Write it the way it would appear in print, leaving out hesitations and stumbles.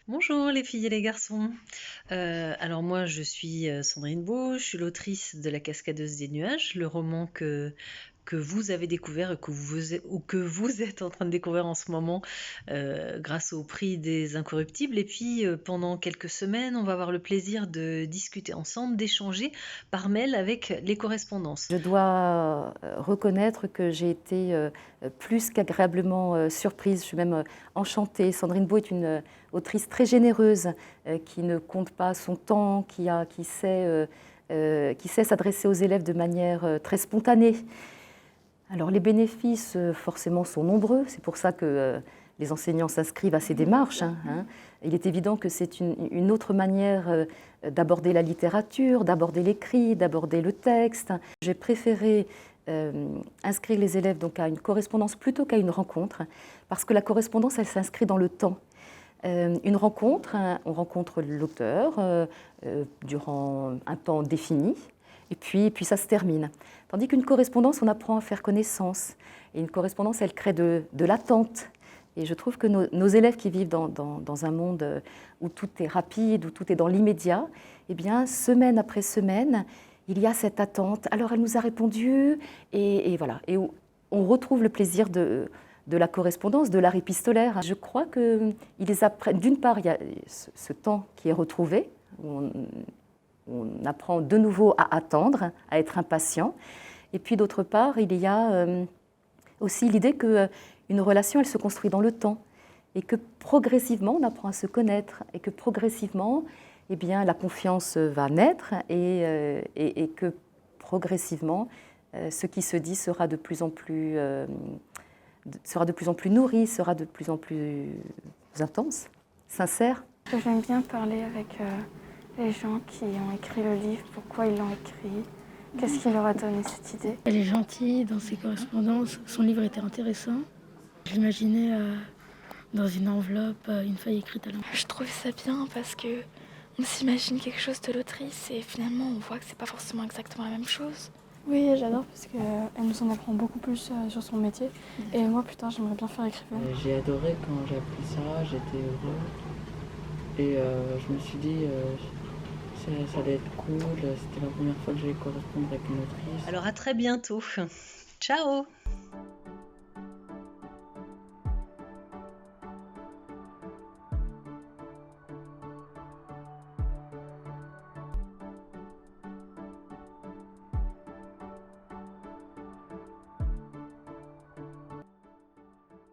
Bonjour les filles et les garçons. Alors moi je suis, Sandrine Beau, je suis l'autrice de La Cascadeuse des nuages, le roman que vous avez découvert et que vous êtes en train de découvrir en ce moment, grâce au prix des Incorruptibles et puis, pendant quelques semaines, on va avoir le plaisir de discuter ensemble, d'échanger par mail avec les correspondances. Je dois reconnaître que j'ai été plus qu'agréablement surprise. Je suis même enchantée. Sandrine Beau est une autrice très généreuse qui ne compte pas son temps, qui sait s'adresser aux élèves de manière très spontanée. Alors les bénéfices forcément sont nombreux. C'est pour ça que les enseignants s'inscrivent à ces démarches. Il est évident que c'est une autre manière d'aborder la littérature, d'aborder l'écrit, d'aborder le texte. J'ai préféré inscrire les élèves donc à une correspondance plutôt qu'à une rencontre, parce que la correspondance, elle s'inscrit dans le temps. Une rencontre, on rencontre l'auteur durant un temps défini, et puis ça se termine. Tandis qu'une correspondance, on apprend à faire connaissance. Et une correspondance, elle crée de l'attente. Et je trouve que nos élèves qui vivent dans un monde où tout est rapide, où tout est dans l'immédiat, eh bien, semaine après semaine, il y a cette attente. Alors, elle nous a répondu, et voilà. Et on retrouve le plaisir de la correspondance, de l'art épistolaire. Je crois qu'ils apprennent, d'une part, il y a ce temps qui est retrouvé, où on apprend de nouveau à attendre, à être impatient. Et puis d'autre part, il y a aussi l'idée qu'une relation, elle se construit dans le temps et que progressivement, on apprend à se connaître et que progressivement, eh bien, la confiance va naître et que progressivement, ce qui se dit sera de plus en plus nourri, sera de plus en plus intense, sincère. J'aime bien parler avec les gens qui ont écrit le livre, pourquoi ils l'ont écrit, qu'est-ce qui leur a donné cette idée. Elle est gentille dans ses correspondances, son livre était intéressant. Je l'imaginais dans une enveloppe, une feuille écrite à l'encre. Je trouve ça bien parce que on s'imagine quelque chose de l'autrice et finalement on voit que c'est pas forcément exactement la même chose. Oui, j'adore parce qu'elle nous en apprend beaucoup plus sur son métier. Et moi, plus tard, j'aimerais bien faire écrivaine. J'ai adoré quand j'ai appris ça, j'étais heureux. Et je me suis dit, ça allait être cool, c'était la première fois que j'allais correspondre avec une autrice. Alors à très bientôt. Ciao!